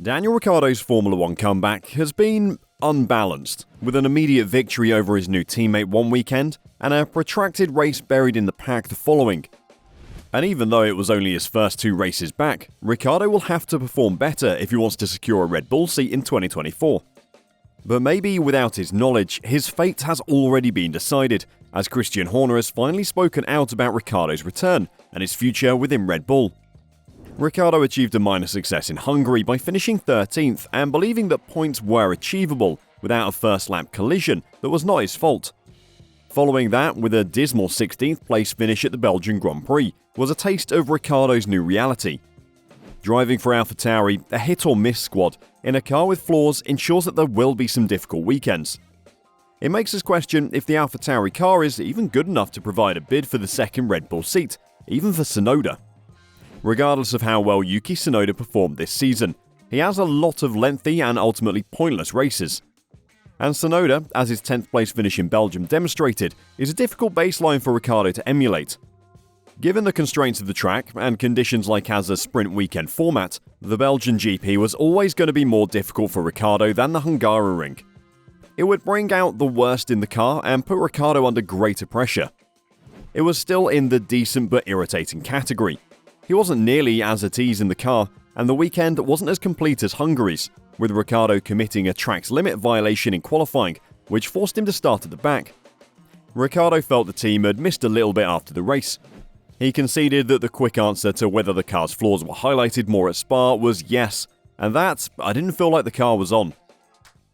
Daniel Ricciardo's Formula One comeback has been unbalanced, with an immediate victory over his new teammate one weekend and a protracted race buried in the pack the following. And even though it was only his first two races back, Ricciardo will have to perform better if he wants to secure a Red Bull seat in 2024. But maybe without his knowledge, his fate has already been decided, as Christian Horner has finally spoken out about Ricciardo's return and his future within Red Bull. Ricciardo achieved a minor success in Hungary by finishing 13th and believing that points were achievable without a first-lap collision that was not his fault. Following that, with a dismal 16th place finish at the Belgian Grand Prix, was a taste of Ricciardo's new reality. Driving for AlphaTauri, a hit-or-miss squad, in a car with flaws ensures that there will be some difficult weekends. It makes us question if the AlphaTauri car is even good enough to provide a bid for the second Red Bull seat, even for Tsunoda. Regardless of how well Yuki Tsunoda performed this season, he has a lot of lengthy and ultimately pointless races. And Tsunoda, as his 10th place finish in Belgium demonstrated, is a difficult baseline for Ricciardo to emulate. Given the constraints of the track and conditions like as a sprint weekend format, the Belgian GP was always going to be more difficult for Ricciardo than the Hungaroring. It would bring out the worst in the car and put Ricciardo under greater pressure. It was still in the decent but irritating category. He wasn't nearly as at ease in the car, and the weekend wasn't as complete as Hungary's, with Ricciardo committing a track's limit violation in qualifying, which forced him to start at the back. Ricciardo felt the team had missed a little bit after the race. He conceded that the quick answer to whether the car's flaws were highlighted more at Spa was yes, and that I didn't feel like the car was on.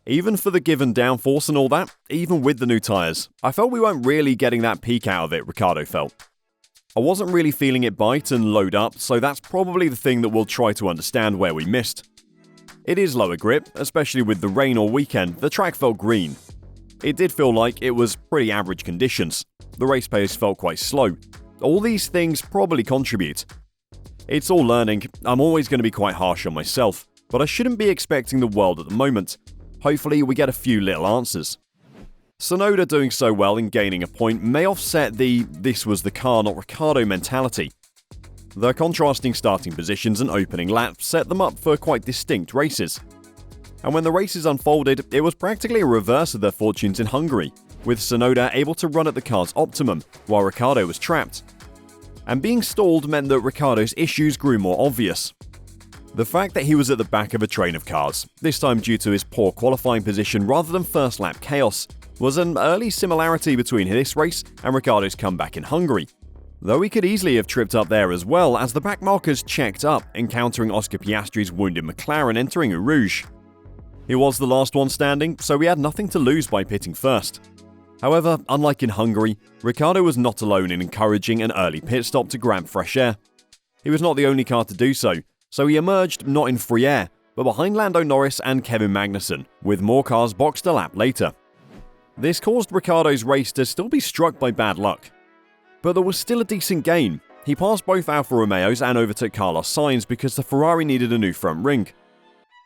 Even for the given downforce and all that, even with the new tyres, I felt we weren't really getting that peak out of it, Ricciardo felt. I wasn't really feeling it bite and load up, so that's probably the thing that we'll try to understand where we missed. It is lower grip, especially with the rain all weekend, the track felt green. It did feel like it was pretty average conditions. The race pace felt quite slow. All these things probably contribute. It's all learning. I'm always going to be quite harsh on myself, but I shouldn't be expecting the world at the moment. Hopefully we get a few little answers. Tsunoda doing so well in gaining a point may offset the "this was the car, not Ricciardo" mentality. The contrasting starting positions and opening laps set them up for quite distinct races. And when the races unfolded, it was practically a reverse of their fortunes in Hungary, with Tsunoda able to run at the car's optimum, while Ricciardo was trapped. And being stalled meant that Ricciardo's issues grew more obvious. The fact that he was at the back of a train of cars, this time due to his poor qualifying position rather than first-lap chaos, was an early similarity between this race and Ricciardo's comeback in Hungary, though he could easily have tripped up there as well as the back markers checked up, encountering Oscar Piastri's wounded McLaren entering Eau Rouge. He was the last one standing, so he had nothing to lose by pitting first. However, unlike in Hungary, Ricciardo was not alone in encouraging an early pit stop to grab fresh air. He was not the only car to do so he emerged not in free air, but behind Lando Norris and Kevin Magnussen, with more cars boxed a lap later. This caused Ricciardo's race to still be struck by bad luck. But there was still a decent gain. He passed both Alfa Romeos and overtook Carlos Sainz because the Ferrari needed a new front ring.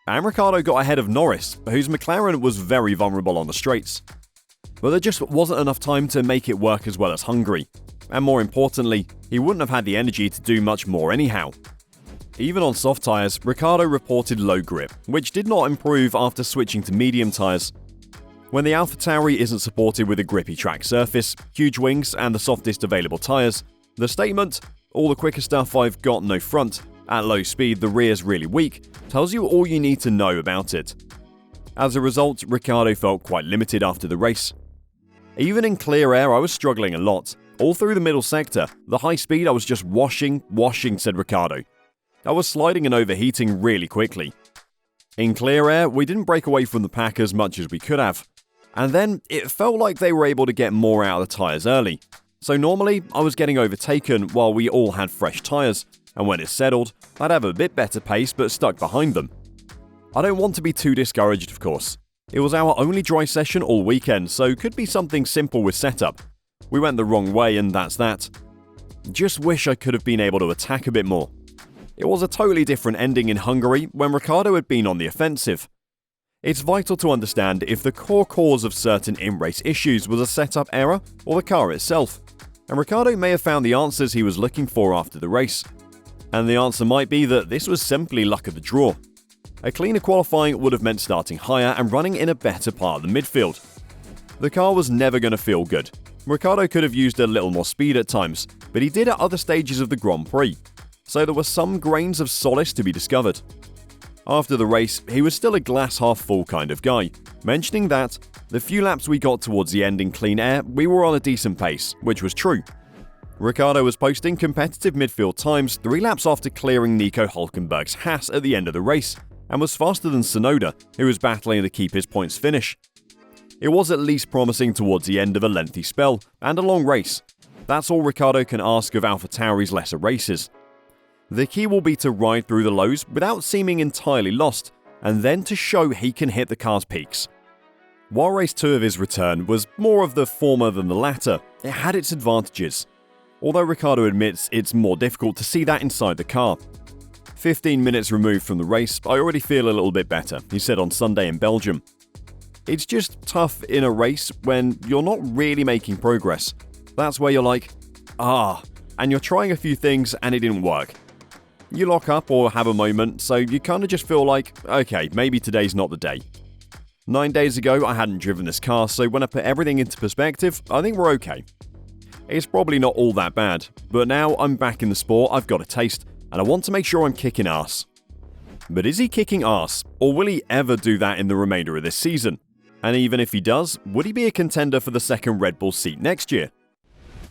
And Ricciardo got ahead of Norris, whose McLaren was very vulnerable on the straights. But there just wasn't enough time to make it work as well as Hungary. And more importantly, he wouldn't have had the energy to do much more anyhow. Even on soft tyres, Ricciardo reported low grip, which did not improve after switching to medium tyres. When the AlphaTauri isn't supported with a grippy track surface, huge wings and the softest available tyres, the statement, "all the quicker stuff I've got no front, at low speed the rear's really weak," tells you all you need to know about it. As a result, Ricciardo felt quite limited after the race. Even in clear air I was struggling a lot. All through the middle sector, the high speed I was just washing, said Ricciardo. I was sliding and overheating really quickly. In clear air, we didn't break away from the pack as much as we could have. And then, it felt like they were able to get more out of the tyres early. So normally, I was getting overtaken while we all had fresh tyres, and when it settled, I'd have a bit better pace but stuck behind them. I don't want to be too discouraged, of course. It was our only dry session all weekend, so could be something simple with setup. We went the wrong way and that's that. Just wish I could have been able to attack a bit more. It was a totally different ending in Hungary when Ricciardo had been on the offensive. It's vital to understand if the core cause of certain in-race issues was a setup error or the car itself, and Ricciardo may have found the answers he was looking for after the race. And the answer might be that this was simply luck of the draw. A cleaner qualifying would have meant starting higher and running in a better part of the midfield. The car was never going to feel good. Ricciardo could have used a little more speed at times, but he did at other stages of the Grand Prix, so there were some grains of solace to be discovered. After the race, he was still a glass-half-full kind of guy, mentioning that the few laps we got towards the end in clean air, we were on a decent pace, which was true. Ricciardo was posting competitive midfield times 3 laps after clearing Nico Hülkenberg's Haas at the end of the race, and was faster than Tsunoda, who was battling to keep his points finish. It was at least promising towards the end of a lengthy spell and a long race. That's all Ricciardo can ask of AlphaTauri's lesser races. The key will be to ride through the lows without seeming entirely lost, and then to show he can hit the car's peaks. While race 2 of his return was more of the former than the latter, it had its advantages. Although Ricciardo admits it's more difficult to see that inside the car. 15 minutes removed from the race, I already feel a little bit better, he said on Sunday in Belgium. It's just tough in a race when you're not really making progress. That's where you're like, and you're trying a few things and it didn't work. You lock up or have a moment, so you kind of just feel like, okay, maybe today's not the day. 9 days ago, I hadn't driven this car, so when I put everything into perspective, I think we're okay. It's probably not all that bad, but now I'm back in the sport, I've got a taste, and I want to make sure I'm kicking ass. But is he kicking ass, or will he ever do that in the remainder of this season? And even if he does, would he be a contender for the second Red Bull seat next year?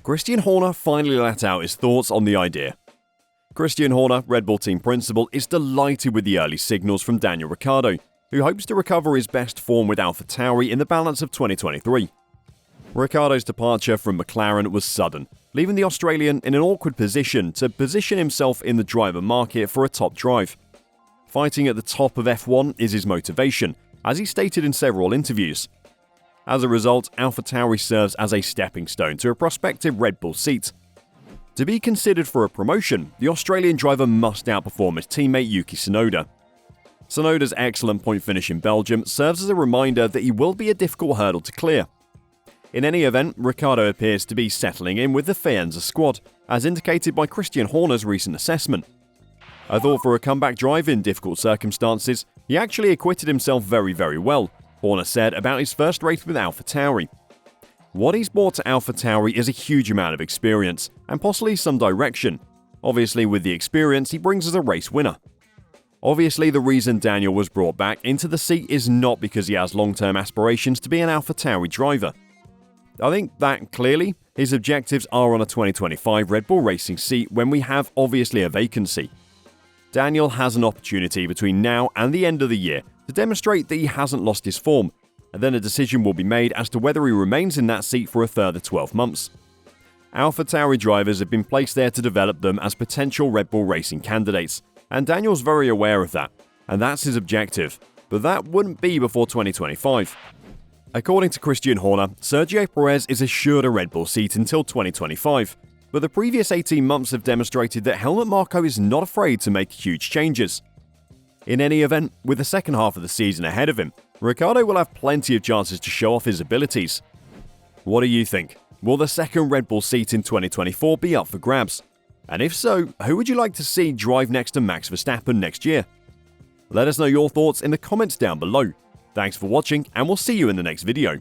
Christian Horner finally let out his thoughts on the idea. Christian Horner, Red Bull team principal, is delighted with the early signals from Daniel Ricciardo, who hopes to recover his best form with AlphaTauri in the balance of 2023. Ricciardo's departure from McLaren was sudden, leaving the Australian in an awkward position to position himself in the driver market for a top drive. Fighting at the top of F1 is his motivation, as he stated in several interviews. As a result, AlphaTauri serves as a stepping stone to a prospective Red Bull seat. To be considered for a promotion, the Australian driver must outperform his teammate Yuki Tsunoda. Tsunoda's excellent point finish in Belgium serves as a reminder that he will be a difficult hurdle to clear. In any event, Ricciardo appears to be settling in with the Faenza squad, as indicated by Christian Horner's recent assessment. I thought for a comeback drive in difficult circumstances, he actually acquitted himself very, very well, Horner said about his first race with AlphaTauri. What he's brought to AlphaTauri is a huge amount of experience, and possibly some direction. Obviously, with the experience he brings as a race winner. Obviously, the reason Daniel was brought back into the seat is not because he has long-term aspirations to be an AlphaTauri driver. I think that clearly his objectives are on a 2025 Red Bull Racing seat when we have obviously a vacancy. Daniel has an opportunity between now and the end of the year to demonstrate that he hasn't lost his form, and then a decision will be made as to whether he remains in that seat for a further 12 months. AlphaTauri drivers have been placed there to develop them as potential Red Bull Racing candidates, and Daniel's very aware of that, and that's his objective, but that wouldn't be before 2025. According to Christian Horner, Sergio Perez is assured a Red Bull seat until 2025, but the previous 18 months have demonstrated that Helmut Marko is not afraid to make huge changes. In any event, with the second half of the season ahead of him, Ricciardo will have plenty of chances to show off his abilities. What do you think? Will the second Red Bull seat in 2024 be up for grabs? And if so, who would you like to see drive next to Max Verstappen next year? Let us know your thoughts in the comments down below. Thanks for watching, and we'll see you in the next video.